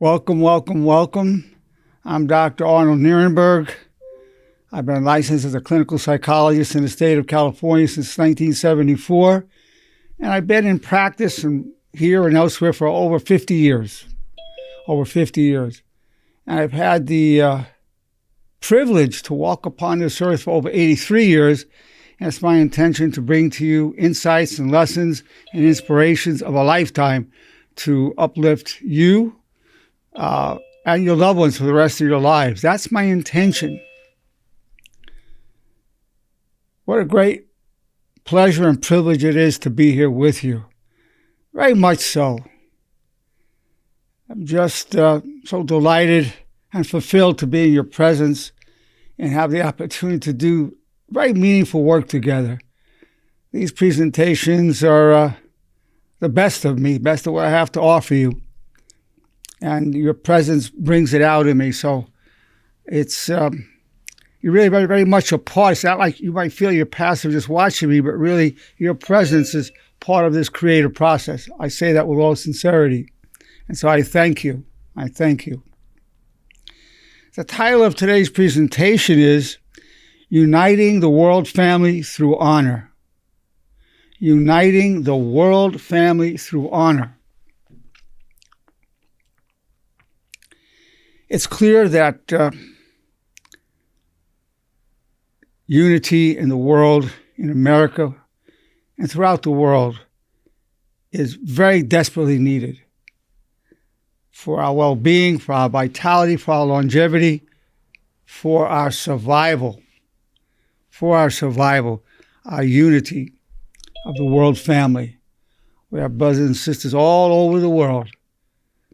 Welcome, welcome, welcome. I'm Dr. Arnold Nerenberg. I've been licensed as a clinical psychologist in the state of California since 1974, and I've been in practice here and elsewhere for over 50 years. And I've had the privilege to walk upon this earth for over 83 years, and it's my intention to bring to you insights and lessons and inspirations of a lifetime to uplift you and your loved ones for the rest of your lives. That's my intention. What a great pleasure and privilege it is to be here with you. Very much so. I'm just so delighted and fulfilled to be in your presence and have the opportunity to do very meaningful work together. These presentations are the best of me, best of what I have to offer you. And your presence brings it out in me. So it's, you're really very, very much a part. It's not like you might feel you're passive just watching me, but really your presence is part of this creative process. I say that with all sincerity. And so I thank you. I thank you. The title of today's presentation is Uniting the World Family Through Honor. Uniting the World Family Through Honor. It's clear that unity in the world, in America, and throughout the world is very desperately needed for our well-being, for our vitality, for our longevity, for our survival, our unity of the world family. We have brothers and sisters all over the world,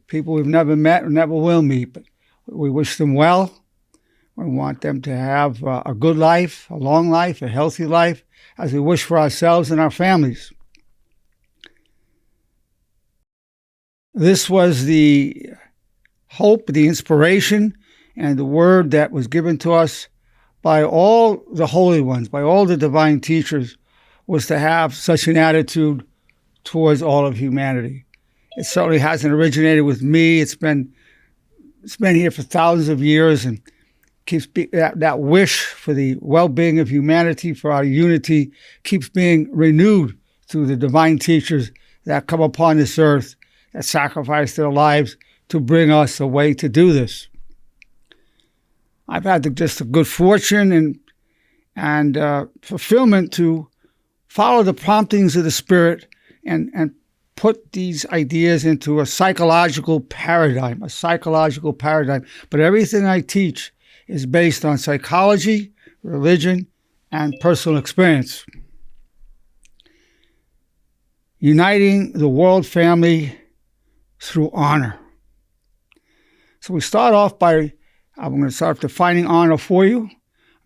people we've never met or never will meet, but we wish them well. We want them to have a good life, a long life, a healthy life, as we wish for ourselves and our families. This was the hope, the inspiration, and the word that was given to us by all the holy ones, by all the divine teachers, was to have such an attitude towards all of humanity. It certainly hasn't originated with me. It's been here for thousands of years, and keeps that wish for the well-being of humanity, for our unity, keeps being renewed through the divine teachers that come upon this earth, that sacrifice their lives to bring us a way to do this. I've had just a good fortune and fulfillment to follow the promptings of the Spirit and put these ideas into a psychological paradigm. But everything I teach is based on psychology, religion, and personal experience. Uniting the world family through honor. So we start off I'm going to start defining honor for you.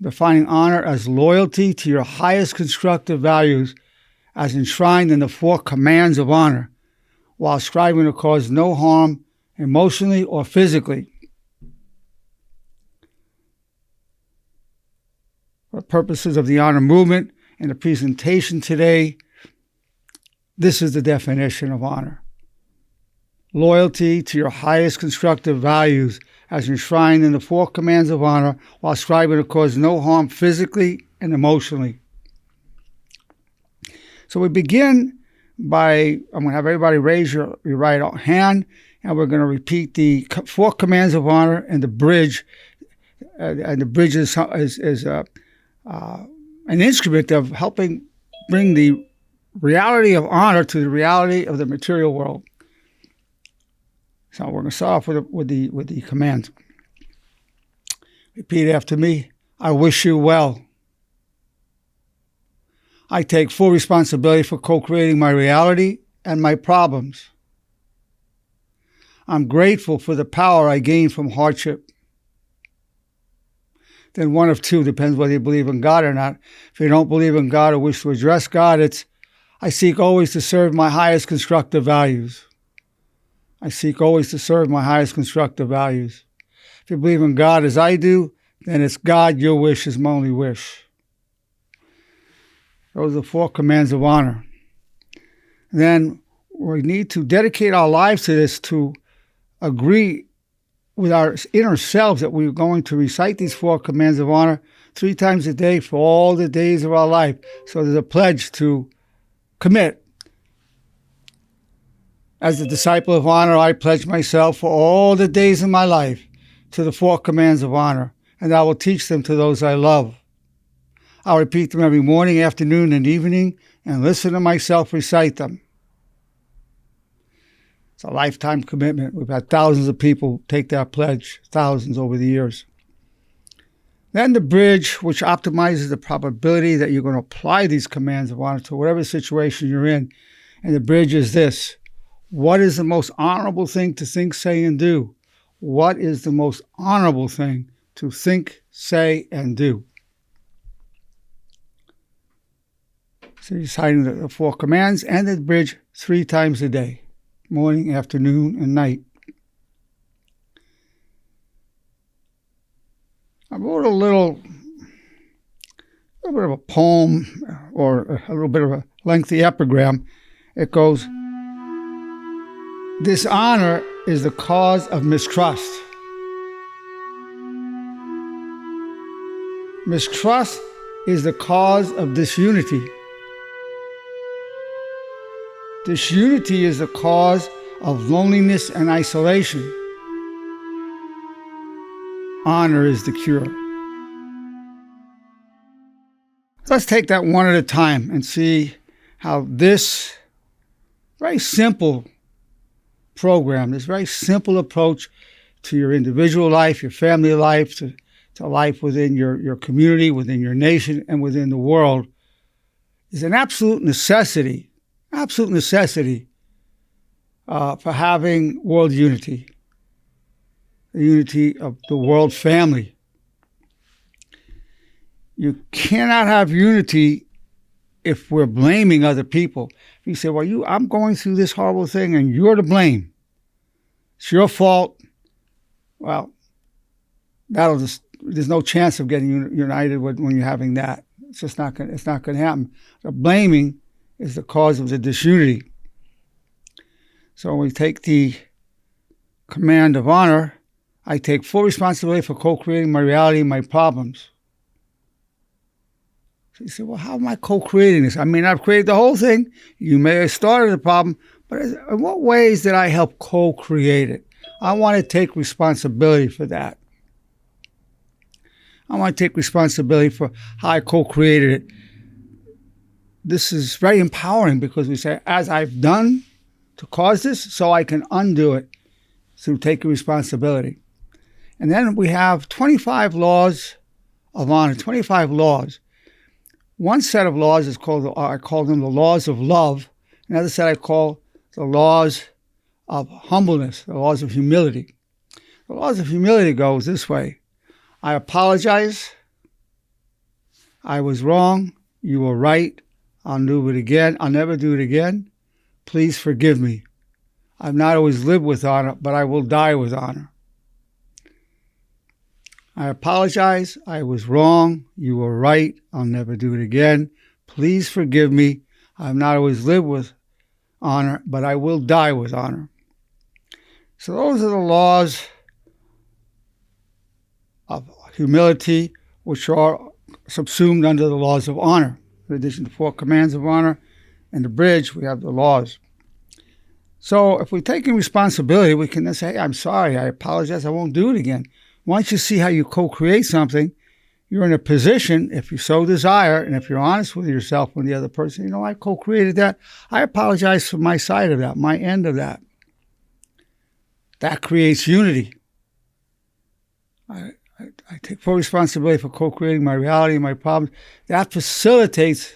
Defining honor as loyalty to your highest constructive values as enshrined in the 4 commands of honor, while striving to cause no harm emotionally or physically. For purposes of the honor movement and the presentation today, this is the definition of honor. Loyalty to your highest constructive values as enshrined in the 4 commands of honor, while striving to cause no harm physically and emotionally. So we begin I'm going to have everybody raise your right hand, and we're going to repeat the 4 commands of honor and the bridge. And the bridge is an instrument of helping bring the reality of honor to the reality of the material world. So we're going to start off with the command. Repeat after me. I wish you well. I take full responsibility for co-creating my reality and my problems. I'm grateful for the power I gain from hardship. Then one of two, depends whether you believe in God or not. If you don't believe in God or wish to address God, it's I seek always to serve my highest constructive values. If you believe in God as I do, then it's God, your wish is my only wish. Those are the 4 commands of honor. Then we need to dedicate our lives to this, to agree with our inner selves that we were going to recite these 4 commands of honor 3 times a day for all the days of our life. So there's a pledge to commit. As a disciple of honor, I pledge myself for all the days of my life to the 4 commands of honor, and I will teach them to those I love. I'll repeat them every morning, afternoon, and evening, and listen to myself recite them. It's a lifetime commitment. We've had thousands of people take that pledge, thousands over the years. Then the bridge, which optimizes the probability that you're going to apply these commands of honor to whatever situation you're in. And the bridge is this: what is the most honorable thing to think, say, and do? What is the most honorable thing to think, say, and do? So you're citing the 4 commands and the bridge 3 times a day, morning, afternoon, and night. I wrote a little bit of a poem, or a little bit of a lengthy epigram. It goes, dishonor is the cause of mistrust. Mistrust is the cause of disunity. Disunity is the cause of loneliness and isolation. Honor is the cure. Let's take that one at a time and see how this very simple program, this very simple approach to your individual life, your family life, to life within your community, within your nation, and within the world, is an absolute necessity for having world unity, the unity of the world family. You cannot have unity if we're blaming other people. If you say, well, I'm going through this horrible thing and you're to blame, it's your fault, well, there's no chance of getting united when you're having that. It's just not going to happen. The blaming is the cause of the disunity. So when we take the command of honor, I take full responsibility for co-creating my reality and my problems. So you say, well, how am I co-creating this? I mean, I've created the whole thing. You may have started the problem, but in what ways did I help co-create it? I want to take responsibility for that. I want to take responsibility for how I co-created it. This is very empowering because we say, as I've done to cause this, so I can undo it through taking responsibility. And then we have 25 laws of honor, 25 laws. One set of laws is I call them the laws of love. Another set I call the laws of humbleness, the laws of humility. The laws of humility goes this way. I apologize. I was wrong. You were right. I'll do it again. I'll never do it again. Please forgive me. I've not always lived with honor, but I will die with honor. I apologize. I was wrong. You were right. I'll never do it again. Please forgive me. I've not always lived with honor, but I will die with honor. So those are the laws of humility, which are subsumed under the laws of honor. In addition to 4 commands of honor and the bridge, we have the laws. So if we're taking responsibility, we can then say, hey, I'm sorry, I apologize, I won't do it again. Once you see how you co-create something, you're in a position, if you so desire, and if you're honest with yourself and the other person, I co-created that. I apologize for my side of that, my end of that. That creates unity. I take full responsibility for co-creating my reality and my problems. That facilitates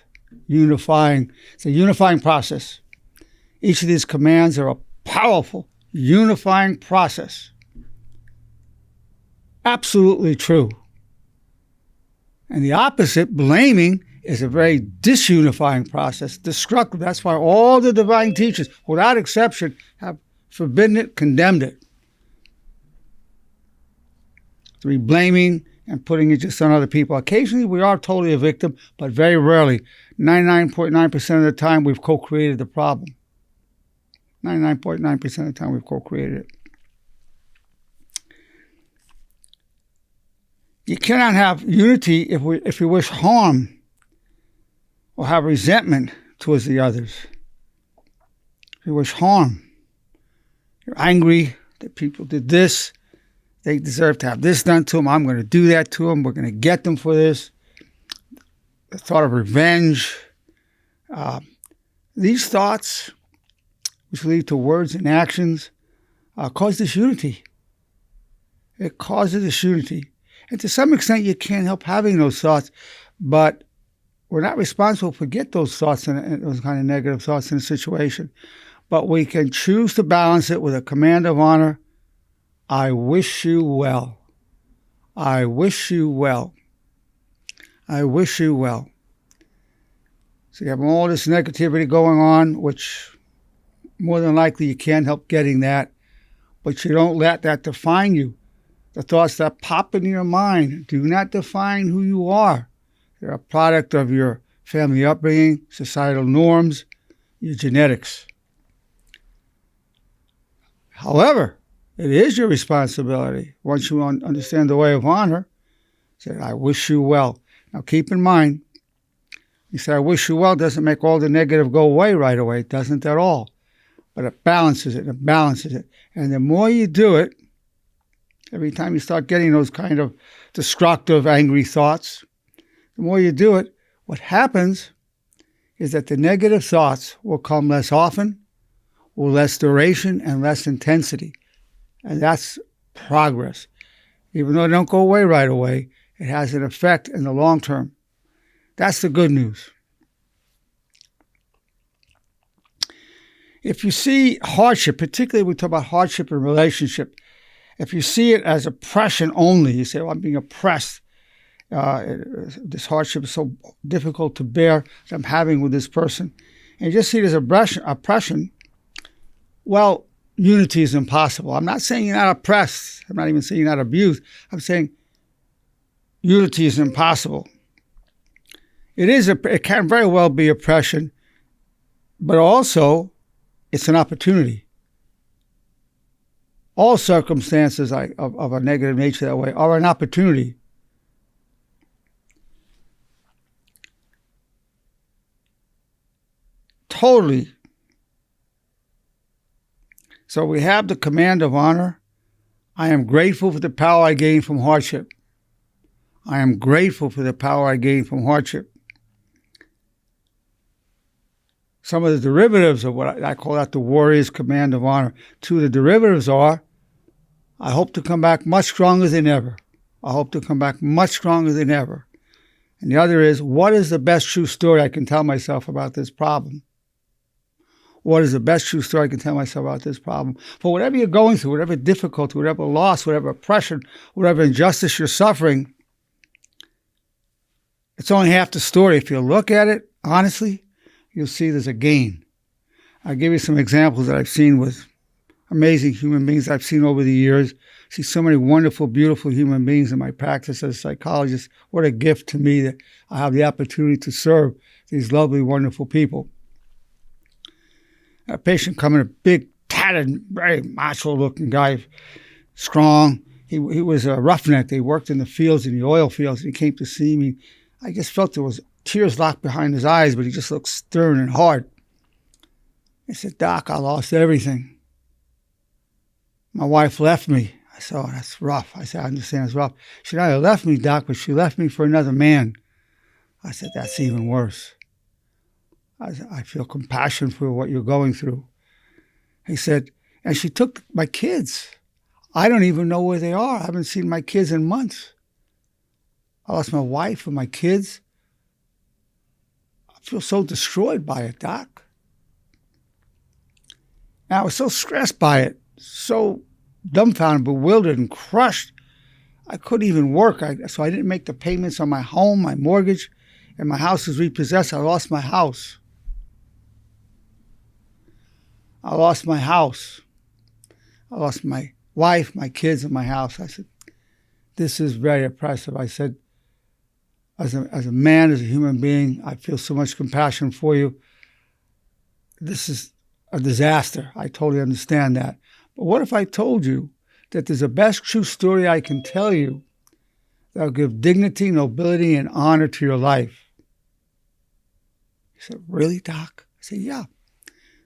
unifying. It's a unifying process. Each of these commands are a powerful unifying process. Absolutely true. And the opposite, blaming, is a very disunifying process, destructive. That's why all the divine teachers, without exception, have forbidden it, condemned it. To be blaming and putting it just on other people. Occasionally, we are totally a victim, but very rarely. 99.9% of the time, we've co-created the problem. 99.9% of the time, we've co-created it. You cannot have unity if we wish harm or have resentment towards the others. If you wish harm, you're angry that people did this, they deserve to have this done to them, I'm going to do that to them, we're going to get them for this. The thought of revenge. These thoughts, which lead to words and actions, cause disunity. It causes disunity. And to some extent, you can't help having those thoughts, but we're not responsible for get those thoughts and those kind of negative thoughts in a situation. But we can choose to balance it with a command of honor. I wish you well. I wish you well. I wish you well. So you have all this negativity going on, which more than likely you can't help getting that, but you don't let that define you. The thoughts that pop into your mind do not define who you are. They're a product of your family upbringing, societal norms, your genetics. However, it is your responsibility, once you understand the way of honor, say, I wish you well. Now keep in mind, you say, I wish you well doesn't make all the negative go away right away. It doesn't at all. But it balances it, it balances it. And the more you do it, every time you start getting those kind of destructive, angry thoughts, the more you do it, what happens is that the negative thoughts will come less often, with less duration, and less intensity. And that's progress. Even though they don't go away right away, it has an effect in the long term. That's the good news. If you see hardship, particularly we talk about hardship in relationship, if you see it as oppression only, you say, well, I'm being oppressed. This hardship is so difficult to bear that I'm having with this person. And you just see it as oppression. Well, unity is impossible. I'm not saying you're not oppressed. I'm not even saying you're not abused. I'm saying unity is impossible. It can very well be oppression, but also it's an opportunity. All circumstances of a negative nature that way are an opportunity. Totally. So we have the command of honor. I am grateful for the power I gain from hardship. I am grateful for the power I gain from hardship. Some of the derivatives of what I call that the warrior's command of honor. Two of the derivatives are, I hope to come back much stronger than ever. I hope to come back much stronger than ever. And the other is, what is the best true story I can tell myself about this problem? What is the best true story I can tell myself about this problem? For whatever you're going through, whatever difficulty, whatever loss, whatever oppression, whatever injustice you're suffering, it's only half the story. If you look at it honestly, you'll see there's a gain. I'll give you some examples that I've seen with amazing human beings I've seen over the years. I see so many wonderful, beautiful human beings in my practice as a psychologist. What a gift to me that I have the opportunity to serve these lovely, wonderful people. A patient coming, a big, tatted, very macho-looking guy, strong. He was a roughneck. He worked in the fields, in the oil fields. He came to see me. I just felt there was tears locked behind his eyes, but he just looked stern and hard. I said, Doc, I lost everything. My wife left me. I said, oh, that's rough. I said, I understand it's rough. She not only left me, Doc, but she left me for another man. I said, that's even worse. I feel compassion for what you're going through. He said, and she took my kids. I don't even know where they are. I haven't seen my kids in months. I lost my wife and my kids. I feel so destroyed by it, Doc. And I was so stressed by it, so dumbfounded, bewildered, and crushed. I couldn't even work. So I didn't make the payments on my home, my mortgage, and my house was repossessed. I lost my house. I lost my house. I lost my wife, my kids, and my house. I said, this is very oppressive. I said, as a man, as a human being, I feel so much compassion for you. This is a disaster. I totally understand that. But what if I told you that there's a best true story I can tell you that will give dignity, nobility, and honor to your life. He said, really, Doc? I said, yeah.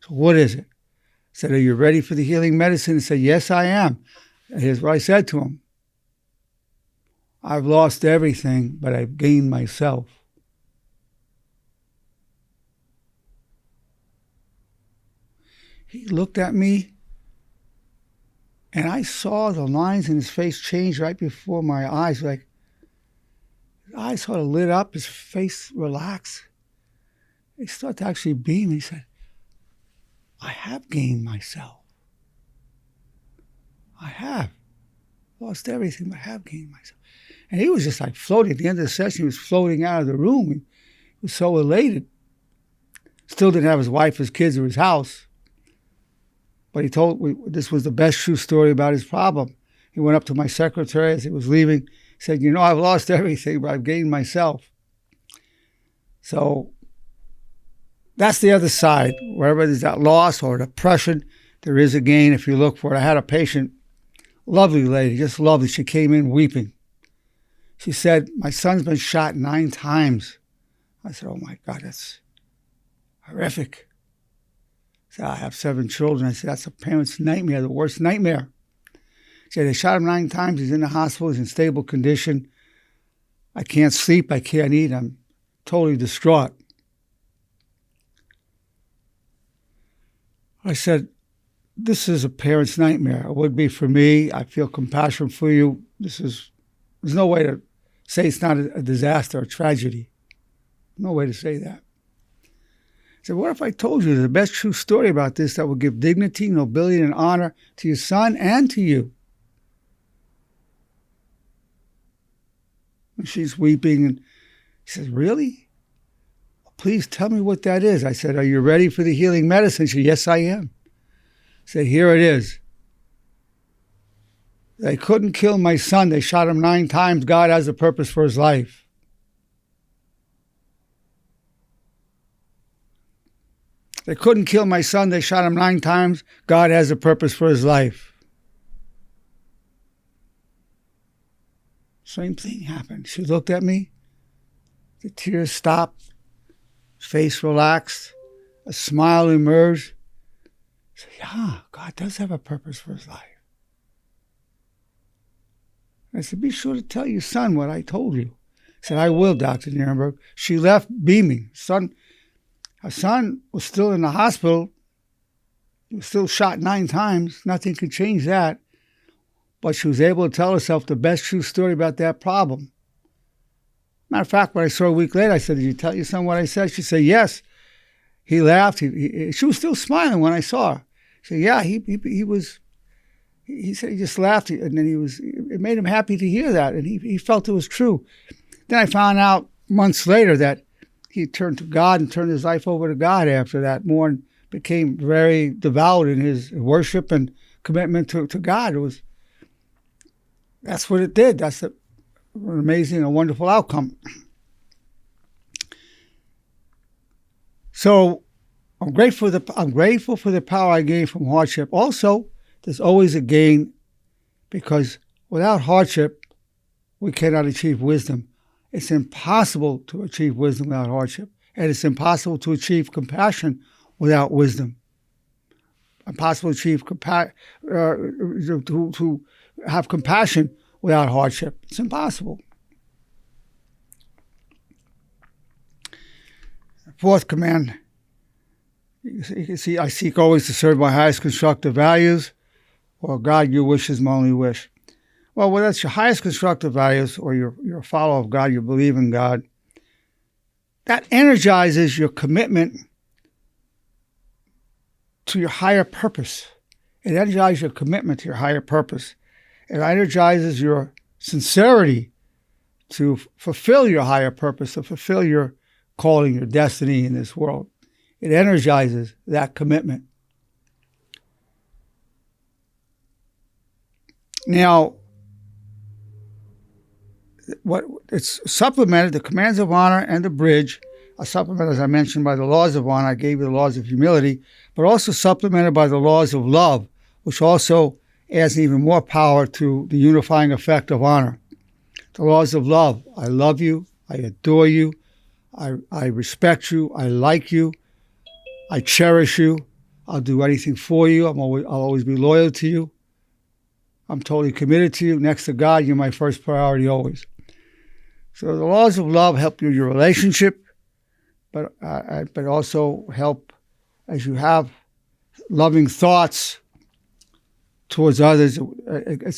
So what is it? I said, are you ready for the healing medicine? He said, yes, I am. And here's what I said to him. I've lost everything, but I've gained myself. He looked at me, and I saw the lines in his face change right before my eyes. Like, his eyes sort of lit up, his face relaxed. He started to actually beam. He said, I have gained myself. I have lost everything, but I have gained myself. And he was just like floating. At the end of the session, he was floating out of the room. He was so elated. Still didn't have his wife, his kids, or his house. But he told me this was the best true story about his problem. He went up to my secretary as he was leaving. He said, you know, I've lost everything, but I've gained myself. So that's the other side. Wherever there's that loss or depression, there is a gain if you look for it. I had a patient, lovely lady, just lovely. She came in weeping. She said, my son's been shot 9 times. I said, oh my God, that's horrific. I said, I have 7 children. I said, that's a parent's nightmare, the worst nightmare. She said, they shot him 9 times. He's in the hospital. He's in stable condition. I can't sleep. I can't eat. I'm totally distraught. I said, this is a parent's nightmare. It would be for me. I feel compassion for you. There's no way to say it's not a disaster, a tragedy. No way to say that. I said, what if I told you the best true story about this that will give dignity, nobility, and honor to your son and to you? And she's weeping, and he says, really? Please tell me what that is. I said, are you ready for the healing medicine? She said, yes, I am. I said, here it is. They couldn't kill my son. They shot him 9 times. God has a purpose for his life. They couldn't kill my son. They shot him 9 times. God has a purpose for his life. Same thing happened. She looked at me. The tears stopped. Face relaxed. A smile emerged. I said, yeah, God does have a purpose for his life. I said, be sure to tell your son what I told you. I said, I will, Dr. Nerenberg. She left beaming. Her son was still in the hospital. He was still shot 9 times. Nothing could change that. But she was able to tell herself the best true story about that problem. Matter of fact, when I saw her a week later, I said, did you tell your son what I said? She said, yes. He laughed. She was still smiling when I saw her. She said, yeah, he said he just laughed. And then it made him happy to hear that. And he felt it was true. Then I found out months later that he turned to God and turned his life over to God after that more and became very devout in his worship and commitment to God. That's what it did. That's an amazing and wonderful outcome. So I'm grateful for the power I gained from hardship. Also, there's always a gain because without hardship, we cannot achieve wisdom. It's impossible to achieve wisdom without hardship, and it's impossible to achieve compassion without wisdom. Impossible to achieve to have compassion without hardship. It's impossible. 4th command. You can see, I seek always to serve my highest constructive values, or God, your wish is my only wish. Well, whether that's your highest constructive values or you're a follower of God, you believe in God, that energizes your commitment to your higher purpose. It energizes your commitment to your higher purpose. It energizes your sincerity to fulfill your higher purpose, to fulfill your calling, your destiny in this world. It energizes that commitment. Now, what it's supplemented, the commands of honor and the bridge are supplemented, as I mentioned, by the laws of honor. I gave you the laws of humility, but also supplemented by the laws of love, which also adds even more power to the unifying effect of honor. The laws of love. I love you. I adore you. I respect you. I like you. I cherish you. I'll do anything for you. I'll always be loyal to you. I'm totally committed to you. Next to God, you're my first priority always. So the laws of love help you in your relationship, but also help as you have loving thoughts towards others.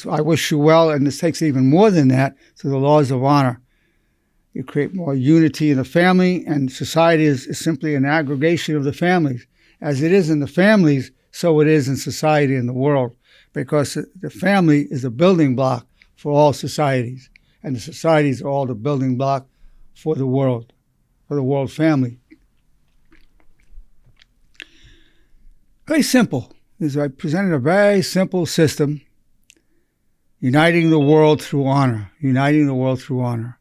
I wish you well, and this takes even more than that, to the laws of honor. You create more unity in the family, and society is simply an aggregation of the families. As it is in the families, so it is in society and the world, because the family is a building block for all societies, and the societies are all the building block for the world family. Very simple. I presented a very simple system, uniting the world through honor, uniting the world through honor.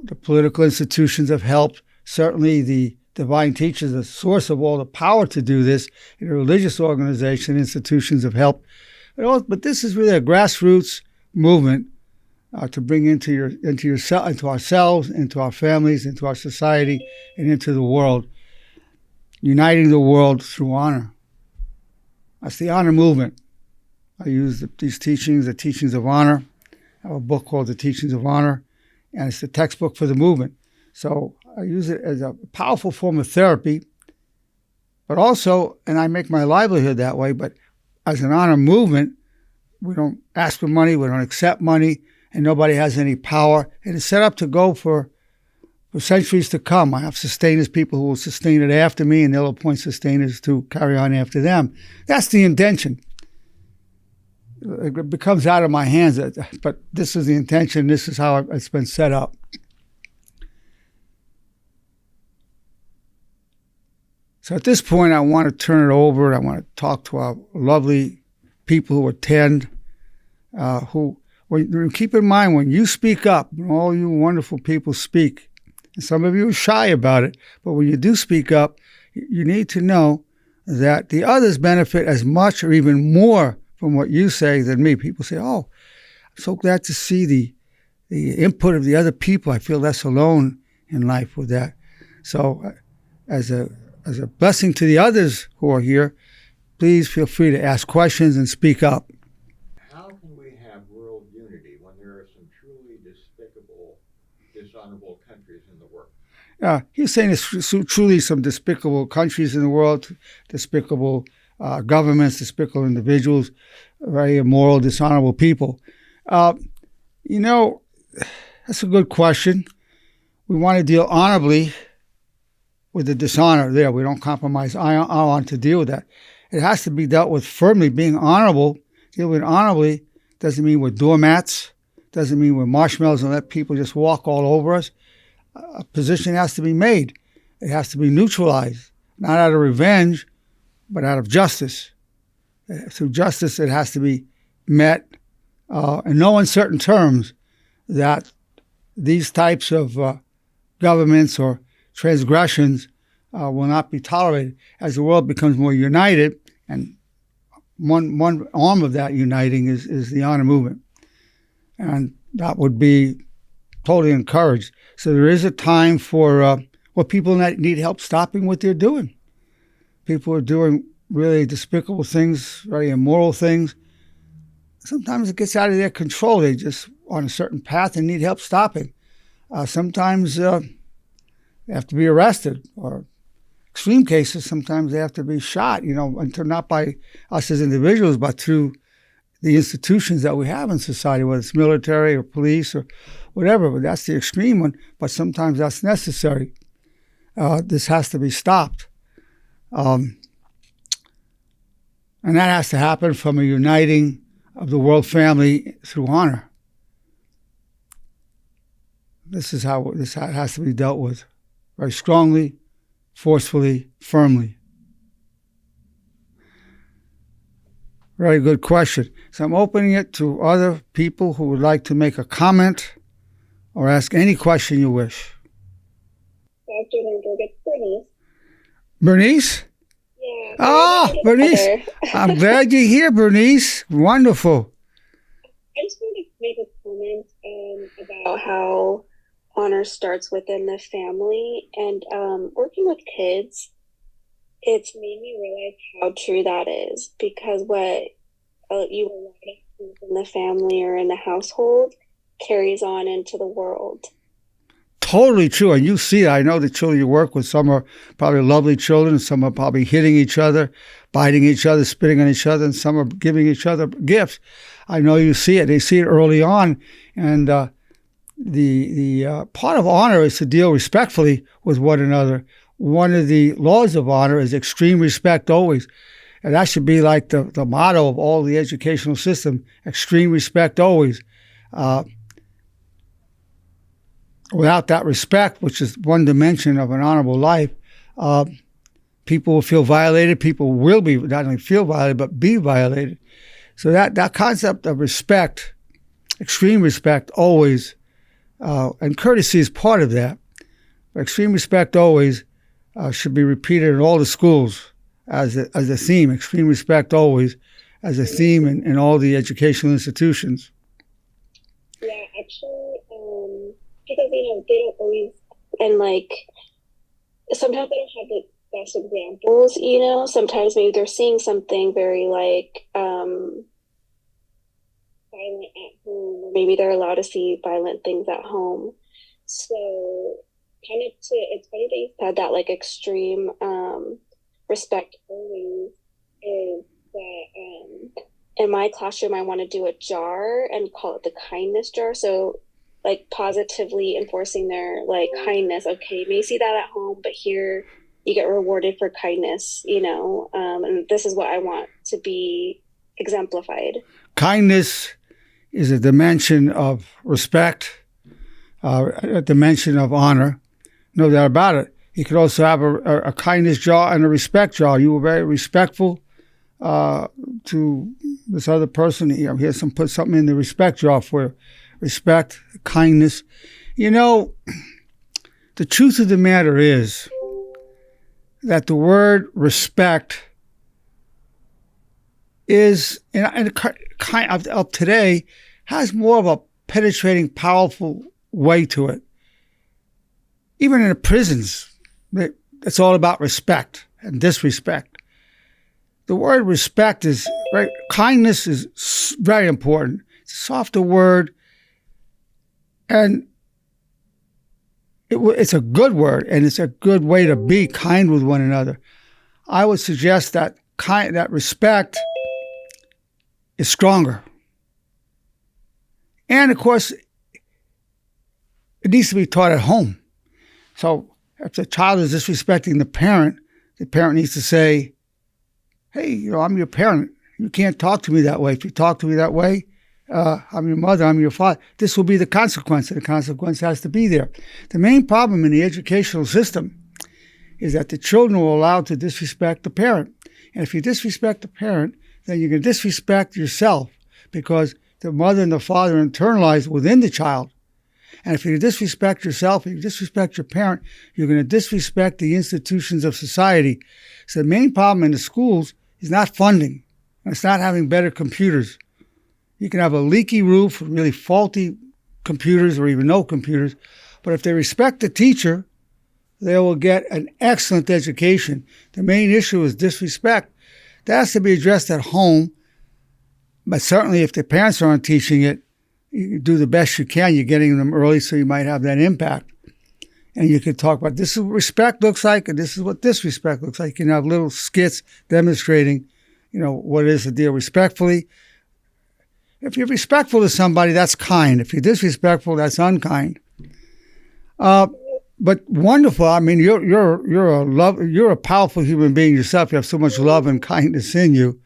The political institutions have helped. Certainly the divine teachers, the source of all the power to do this, and the religious organization institutions have helped. But this is really a grassroots movement to bring into ourselves, into our families, into our society, and into the world. Uniting the world through honor. That's the honor movement. I use these teachings, the teachings of honor. I have a book called The Teachings of Honor, and it's the textbook for the movement. So I use it as a powerful form of therapy, but also, and I make my livelihood that way, but as an honor movement, we don't ask for money, we don't accept money, and nobody has any power. It is set up to go for centuries to come. I have sustainers, people who will sustain it after me, and they'll appoint sustainers to carry on after them. That's the intention. It becomes out of my hands, but this is the intention. This is how it's been set up. So at this point, I want to turn it over. I want to talk to our lovely people who attend, keep in mind, when you speak up, when all you wonderful people speak, and some of you are shy about it, but when you do speak up, you need to know that the others benefit as much or even more from what you say than me. People say, oh, I'm so glad to see the input of the other people. I feel less alone in life with that. So as a blessing to the others who are here, please feel free to ask questions and speak up. How can we have world unity when there are some truly despicable, dishonorable countries in the world? He's saying there's truly some despicable countries in the world, despicable governments, despicable individuals, very immoral, dishonorable people. That's a good question. We want to deal honorably with the dishonor there. We don't compromise. I want to deal with that. It has to be dealt with firmly. Being honorable, dealing with honorably, doesn't mean we're doormats, doesn't mean we're marshmallows and let people just walk all over us. A position has to be made. It has to be neutralized, not out of revenge, but out of justice. Through justice, it has to be met in no uncertain terms that these types of governments or transgressions will not be tolerated. As the world becomes more united, and one arm of that uniting is the honor movement. And that would be totally encouraged. So there is a time for people that need help stopping what they're doing. People are doing really despicable things, very immoral things. Sometimes it gets out of their control. They just on a certain path and need help stopping. Sometimes they have to be arrested, or extreme cases, sometimes they have to be shot, not by us as individuals, but through the institutions that we have in society, whether it's military or police or whatever. But that's the extreme one, but sometimes that's necessary. This has to be stopped. And that has to happen from a uniting of the world family through honor. This is how this has to be dealt with, very strongly, forcefully, firmly. Very good question. So I'm opening it to other people who would like to make a comment or ask any question you wish. Dr. Nerenberg, it's Bernice. Bernice? Yeah. Bernice. I'm glad you're here, Bernice. Wonderful. I just wanted to make a comment. about how honor starts within the family, and working with kids, it's made me realize how true that is, because what you learn in the family or in the household carries on into the world. Totally true. And you see, I know the children you work with, some are probably lovely children, some are probably hitting each other, biting each other, spitting on each other, and some are giving each other gifts. I know you see it. They see it early on. And the part of honor is to deal respectfully with one another. One of the laws of honor is extreme respect always. And that should be like the motto of all the educational system, extreme respect always. Without that respect, which is one dimension of an honorable life, people will feel violated. People will be not only feel violated, but be violated. So that concept of respect, extreme respect always, and courtesy is part of that. But extreme respect always should be repeated in all the schools as a theme. Extreme respect always as a theme in all the educational institutions. Yeah, actually, because they don't always, and like sometimes they don't have the best examples. Sometimes maybe they're seeing something very like violent at home, or maybe they're allowed to see violent things at home. So it's funny that you said that, like extreme respect always is that in my classroom I want to do a jar and call it the kindness jar. So like positively enforcing their like kindness. Okay, you may see that at home, but here you get rewarded for kindness, and this is what I want to be exemplified. Kindness is a dimension of respect, a dimension of honor, no doubt about it. You could also have a kindness jar and a respect jar. You were very respectful to this other person. Here's put something in the respect jar for respect, kindness. The truth of the matter is that the word respect is, and kind of today, has more of a penetrating, powerful way to it. Even in the prisons, it's all about respect and disrespect. The word respect is, right, kindness is very important. It's a softer word, and it's a good word, and it's a good way to be kind with one another. I would suggest that that respect is stronger. And, of course, it needs to be taught at home. So if the child is disrespecting the parent needs to say, hey, I'm your parent. You can't talk to me that way. If you talk to me that way, I'm your mother, I'm your father. This will be the consequence, and the consequence has to be there. The main problem in the educational system is that the children are allowed to disrespect the parent. And if you disrespect the parent, then you can disrespect yourself, because the mother and the father are internalized within the child. And if you disrespect yourself, if you disrespect your parent, you're going to disrespect the institutions of society. So the main problem in the schools is not funding. It's not having better computers. You can have a leaky roof, really faulty computers, or even no computers. But if they respect the teacher, they will get an excellent education. The main issue is disrespect. That has to be addressed at home. But certainly if the parents aren't teaching it, you do the best you can. You're getting them early, so you might have that impact. And you could talk about, this is what respect looks like, and this is what disrespect looks like. You can have little skits demonstrating, what it is to deal respectfully. If you're respectful to somebody, that's kind. If you're disrespectful, that's unkind. But wonderful. I mean, you're a powerful human being yourself. You have so much love and kindness in you.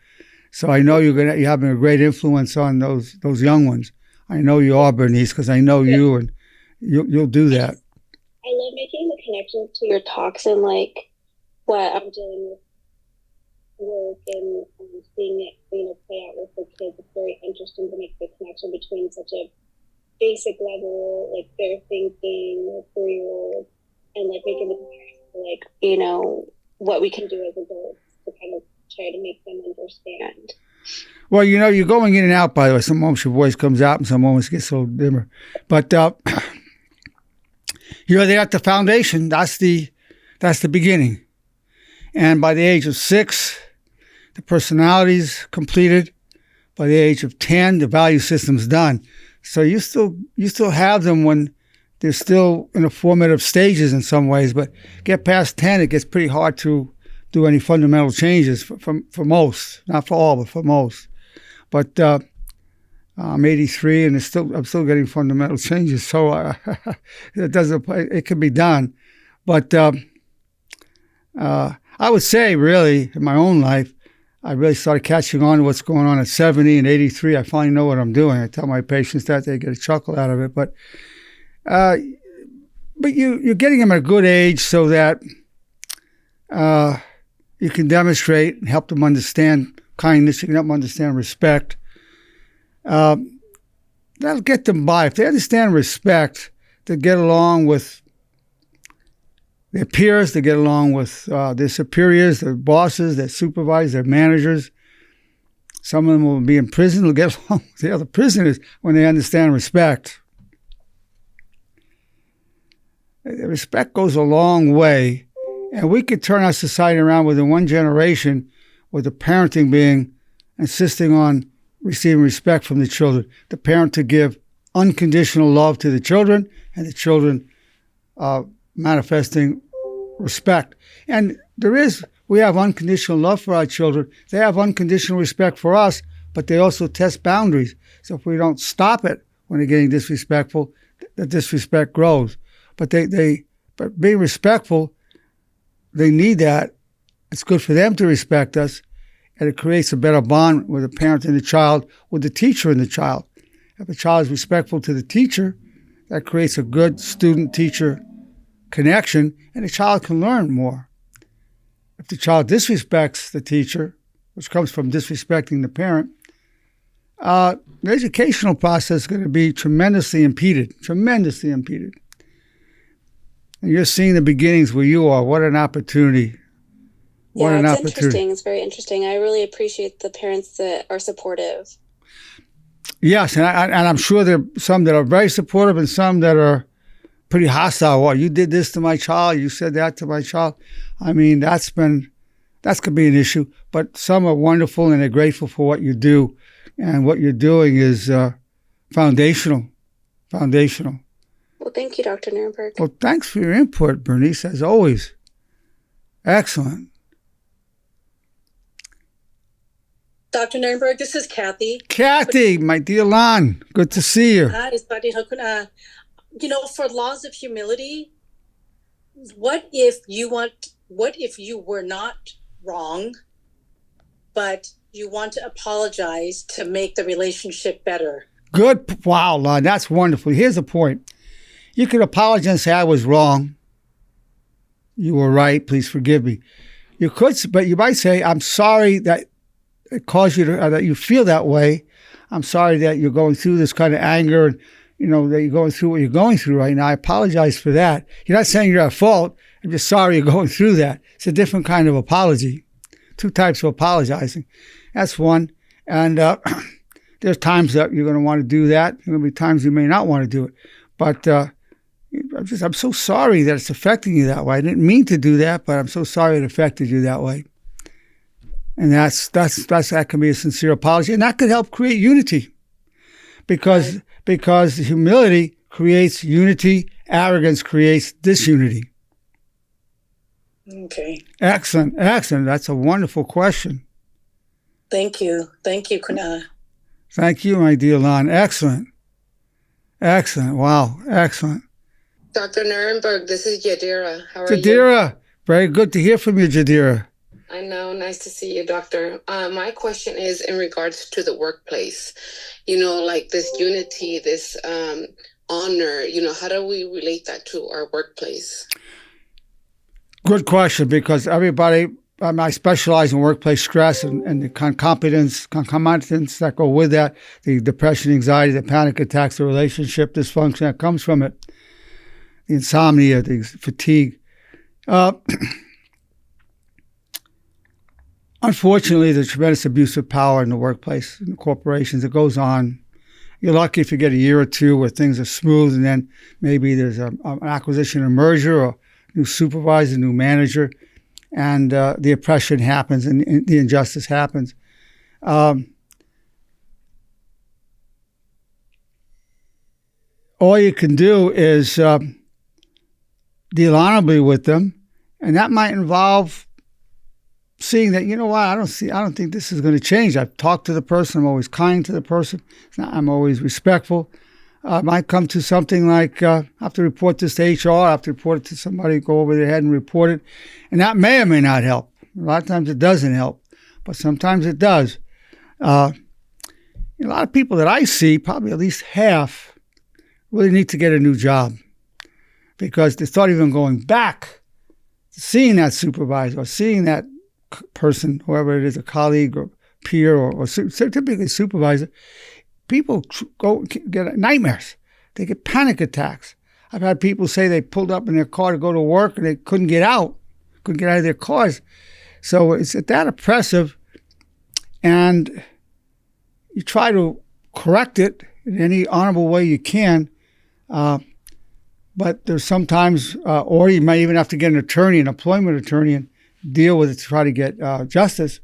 So I know you're having a great influence on those young ones. I know you are, Bernice, because I know you, and you'll do that. I love making the connection to your talks and like what I'm doing with work and seeing it, play out with the kids. It's very interesting to make the connection between such a basic level, like their thinking, 3-year-old, and like making the comparison to like, what we can do as adults to kind of try to make them understand. Well, you're going in and out, by the way. Some moments your voice comes out and some moments gets a little dimmer. But you're there at the foundation. That's the beginning. And by the age of 6, the personality's completed. By the age of 10, the value system's done. So you still have them when they're still in the formative stages in some ways. But get past 10, it gets pretty hard to do any fundamental changes for most. Not for all, but for most. But I'm 83, and I'm still getting fundamental changes. So it can be done. But I would say, really, in my own life, I really started catching on to what's going on at 70 and 83. I finally know what I'm doing. I tell my patients that, they get a chuckle out of it. But you're getting them at a good age so that you can demonstrate and help them understand kindness. You can help them understand respect. That'll get them by. If they understand respect, they get along with their peers, they get along with their superiors, their bosses, their supervisors, their managers. Some of them will be in prison. They'll get along with the other prisoners when they understand respect. Respect goes a long way. And we could turn our society around within one generation with the parenting being insisting on receiving respect from the children. The parent to give unconditional love to the children, and the children manifesting respect. And we have unconditional love for our children. They have unconditional respect for us, but they also test boundaries. So if we don't stop it when they're getting disrespectful, the disrespect grows. But but being respectful, they need that. It's good for them to respect us, and it creates a better bond with the parent and the child, with the teacher and the child. If a child is respectful to the teacher, that creates a good student-teacher connection, and the child can learn more. If the child disrespects the teacher, which comes from disrespecting the parent, the educational process is going to be tremendously impeded. And you're seeing the beginnings where you are. What an opportunity. It's interesting. It's very interesting. I really appreciate the parents that are supportive. Yes, and I'm sure there are some that are very supportive and some that are pretty hostile. Well, you did this to my child. You said that to my child. I mean, that could be an issue. But some are wonderful and they're grateful for what you do. And what you're doing is foundational. Well, thank you, Dr. Nerenberg. Well, thanks for your input, Bernice, as always. Excellent. Dr. Nerenberg, this is Kathy. Kathy, my dear Lon, good to see you. For laws of humility, what if you were not wrong, but you want to apologize to make the relationship better? Good. Wow, Lon, that's wonderful. Here's the point. You could apologize and say, I was wrong. You were right. Please forgive me. You could, but you might say, I'm sorry that it caused you that you feel that way. I'm sorry that you're going through this kind of anger and, that you're going through what you're going through right now. I apologize for that. You're not saying you're at fault. I'm just sorry you're going through that. It's a different kind of apology. 2 types of apologizing. That's one. And there's times that you're going to want to do that. There are going to be times you may not want to do it. But I'm so sorry that it's affecting you that way. I didn't mean to do that, but I'm so sorry it affected you that way. And that can be a sincere apology, and that could help create unity, because humility creates unity, arrogance creates disunity. Okay. Excellent. That's a wonderful question. Thank you, Kuna. Thank you, my dear Lon. Excellent. Wow. Excellent. Dr. Nerenberg, this is Jadira. How are you? Jadira, very good to hear from you, Jadira. I know. Nice to see you, Doctor. My question is in regards to the workplace. Like this unity, this honor, how do we relate that to our workplace? Good question, because everybody, I specialize in workplace stress and the concomitants that go with that, the depression, anxiety, the panic attacks, the relationship dysfunction that comes from it, the insomnia, the fatigue. unfortunately, there's tremendous abuse of power in the workplace, in the corporations. It goes on. You're lucky if you get a year or two where things are smooth, and then maybe there's an acquisition, a merger, or new supervisor, new manager, and the oppression happens and the injustice happens. All you can do is deal honorably with them, and that might involve seeing that, you know what, I don't think this is going to change. I've talked to the person. I'm always kind to the person. I'm always respectful. I might come to something like, I have to report this to HR. I have to report it to somebody, go over their head and report it. And that may or may not help. A lot of times it doesn't help, but sometimes it does. A lot of people that I see, probably at least half, really need to get a new job because they thought even going back, seeing that supervisor or seeing that person, whoever it is, a colleague or peer or typically supervisor, people go get nightmares. They get panic attacks. I've had people say they pulled up in their car to go to work and they couldn't get out of their cars. So it's that oppressive, and you try to correct it in any honorable way you can. But there's sometimes, or you might even have to get an attorney, an employment attorney, and deal with it to try to get justice.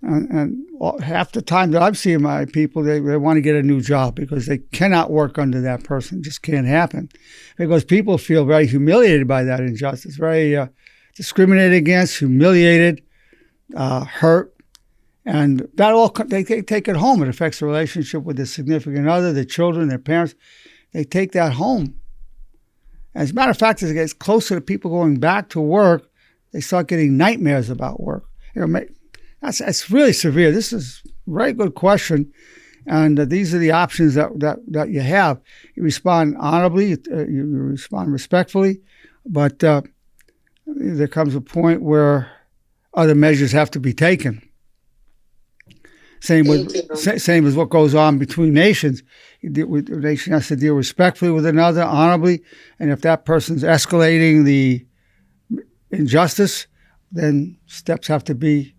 And half the time that I've seen my people, they want to get a new job because they cannot work under that person. It just can't happen because people feel very humiliated by that injustice, very discriminated against, humiliated, hurt. And that all, they take it home. It affects the relationship with their significant other, their children, their parents. They take that home. As a matter of fact, as it gets closer to people going back to work, they start getting nightmares about work. That's really severe. This is a very good question, and these are the options that you have. You respond honorably, you respond respectfully, but there comes a point where other measures have to be taken. Same as what goes on between nations. The nation has to deal respectfully with another, honorably, and if that person's escalating the injustice, then steps have to be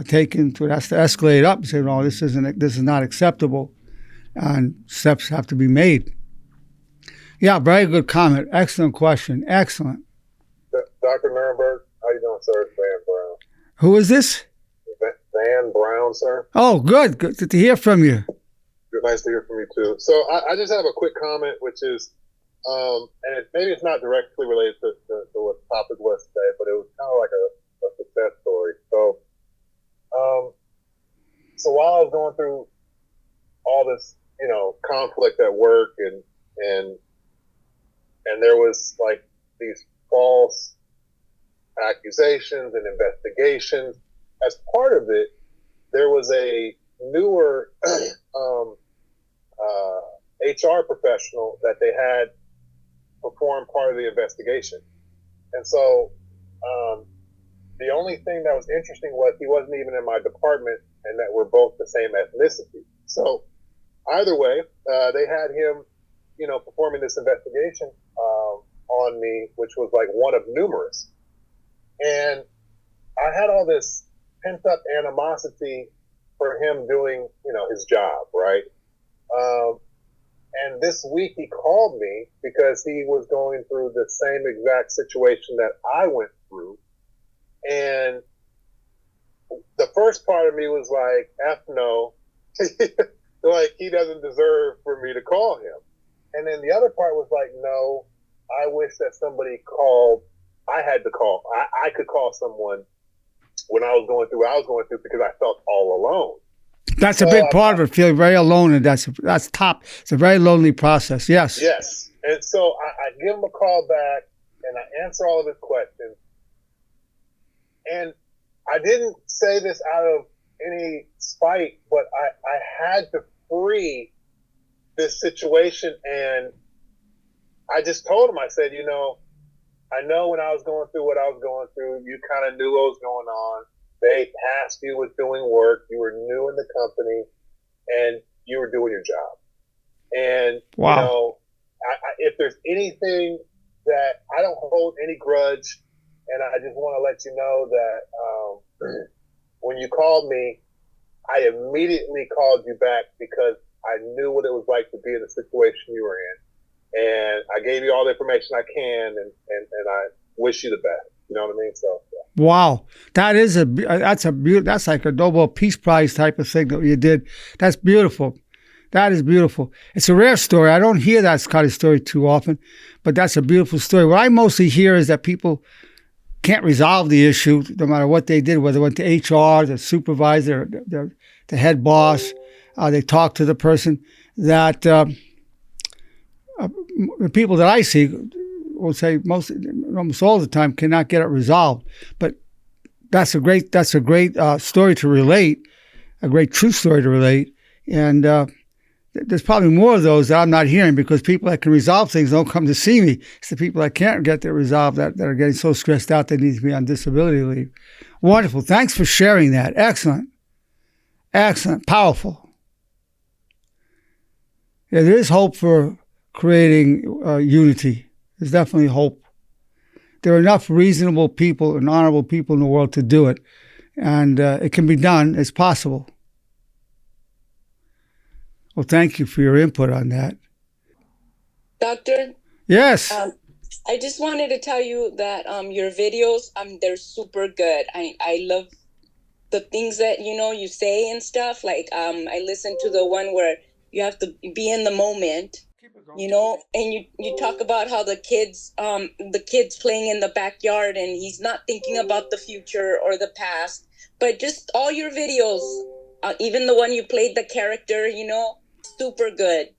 taken. It has to escalate up and say, no, this is not acceptable, and steps have to be made. Yeah, very good comment. Excellent question. Excellent. Dr. Nerenberg, how you doing, sir? It's Van Brown. Who is this? Van Brown, sir. Oh, good. Good to hear from you. Good, nice to hear from you, too. So I just have a quick comment, which is, and maybe it's not directly related to what the topic was today, but it was kind of like a success story. So while I was going through all this, conflict at work and there was like these false accusations and investigations, as part of it, there was a newer HR professional that they had perform part of the investigation. And so the only thing that was interesting was he wasn't even in my department and that we're both the same ethnicity. So either way, they had him, performing this investigation on me, which was like one of numerous. And I had all this pent up animosity for him doing, his job, right? And this week he called me because he was going through the same exact situation that I went through. And the first part of me was like, F no, like he doesn't deserve for me to call him. And then the other part was like, no, I wish that somebody called. I had to call. I could call someone when I was going through what I was going through because I felt all alone. That's a big part of it, feeling very alone, and that's top. It's a very lonely process, yes. Yes. And so I give him a call back, and I answer all of his questions. And I didn't say this out of any spite, but I had to free this situation. And I just told him, I said, I know when I was going through what I was going through, you kind of knew what was going on. They tasked you with doing work. You were new in the company, and you were doing your job. And, wow. If there's anything that I don't hold any grudge, and I just want to let you know that when you called me, I immediately called you back because I knew what it was like to be in the situation you were in. And I gave you all the information I can, and I wish you the best. You know what I mean? So. Yeah. Wow, that's like a Nobel Peace Prize type of thing that you did. That's beautiful. That is beautiful. It's a rare story. I don't hear that kind of story too often, but that's a beautiful story. What I mostly hear is that people can't resolve the issue no matter what they did, whether it went to HR, the supervisor, the head boss, they talk to the person, that the people that I see will say almost all the time cannot get it resolved. But that's a great story to relate, a great true story to relate. And there's probably more of those that I'm not hearing because people that can resolve things don't come to see me. It's the people that can't get it resolved that are getting so stressed out they need to be on disability leave. Wonderful. Thanks for sharing that. Excellent. Excellent. Powerful. Yeah, there is hope for creating unity. There's definitely hope. There are enough reasonable people and honorable people in the world to do it. And it can be done. It's possible. Well, thank you for your input on that. Doctor? Yes. I just wanted to tell you that your videos, they're super good. I love the things that, you say and stuff. Like, I listened to the one where you have to be in the moment, and you talk about how the kids playing in the backyard and he's not thinking about the future or the past, but just all your videos, even the one you played the character, super good.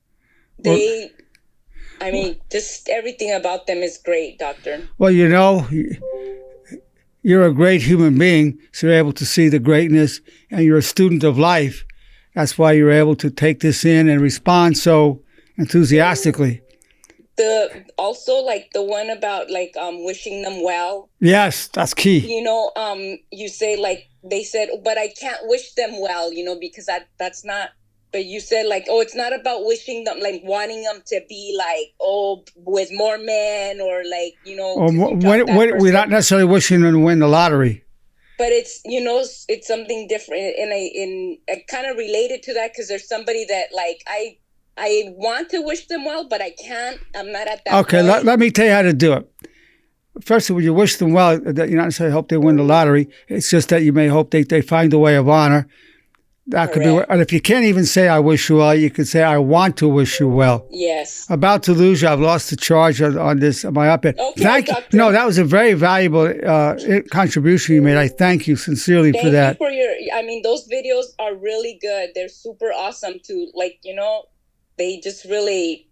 Just everything about them is great, Doctor. Well, you're a great human being, so you're able to see the greatness, and you're a student of life. That's why you're able to take this in and respond so enthusiastically. Also like the one about wishing them well. Yes, that's key. You say they said, but I can't wish them well, because that's not. But you said it's not about wishing them, wanting them to be with more men or we're not necessarily wishing them to win the lottery. But it's it's something different, and I kind of related to that because there's somebody that I want to wish them well, but I can't. I'm not at that. Okay, let me tell you how to do it. First, when you wish them well, that you not necessarily hope they win the lottery. It's just that you may hope they find a way of honor. That could be, and if you can't even say "I wish you well," you could say "I want to wish you well." Yes. About to lose you. I've lost the charge on this. My op-ed. Okay, thank you. Doctor. No, that was a very valuable contribution you made. I thank you sincerely for that. Thank you for those videos are really good. They're super awesome too. They just really,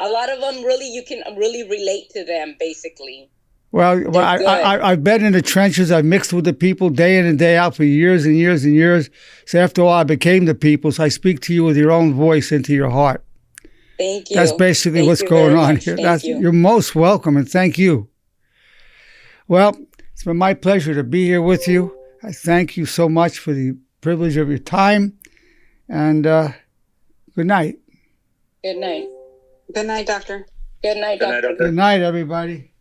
a lot of them really, you can really relate to them basically. Well, I've been in the trenches. I've mixed with the people day in and day out for years and years and years. So after all, I became the people. So I speak to you with your own voice into your heart. Thank you. That's basically what's going on here. You're most welcome, and thank you. Well, it's been my pleasure to be here with you. I thank you so much for the privilege of your time. And good night. Good night. Good night, Doctor. Good night, Doctor. Good night, everybody.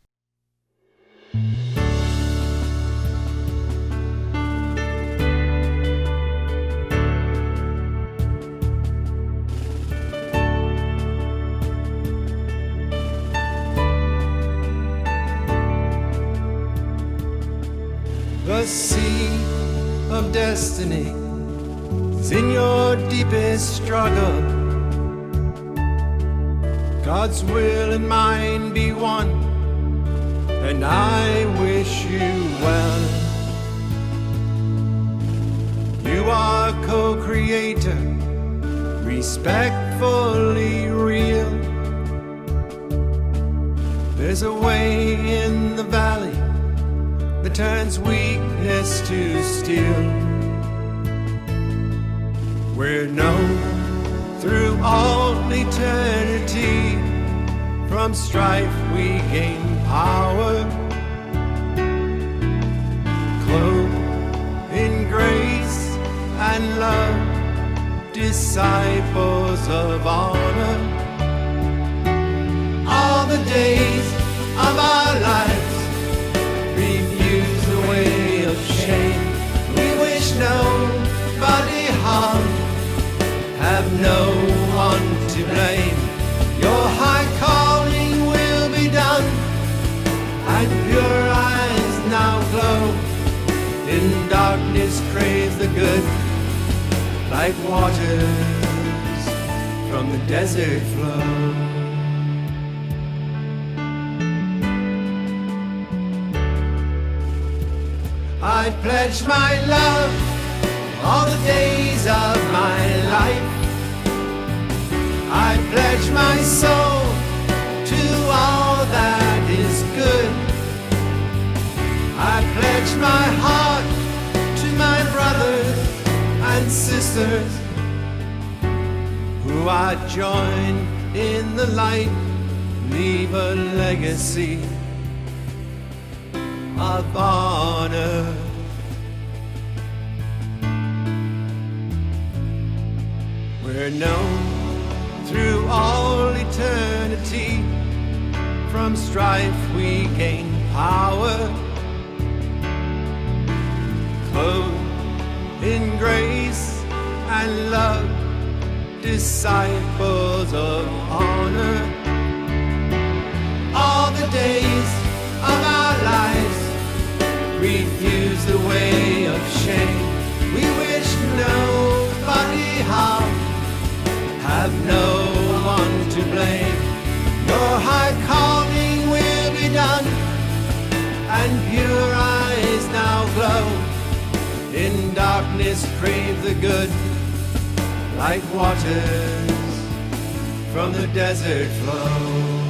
The sea of destiny is in your deepest struggle. God's will and mine be one, and I wish you well. You are co-creator, respectfully real. There's a way in the valley that turns weakness to steel. We're known through all eternity. From strife we gain power, clothed in grace and love, disciples of honor. All the days of our lives refuse the way of shame. We wish and pure eyes now glow. In darkness crave the good, like waters from the desert flow. I pledge my love all the days of my life. I pledge my soul to all that is good. I pledge my heart to my brothers and sisters, who I join in the light, leave a legacy of honor. We're known through all eternity. From strife we gain power, clothed in grace and love, disciples of honor. All the days of our lives refuse the way of shame. We wish nobody harm, have no one to blame. Your high calling will be done, and pure eyes now glow. In darkness crave the good, like waters from the desert flow.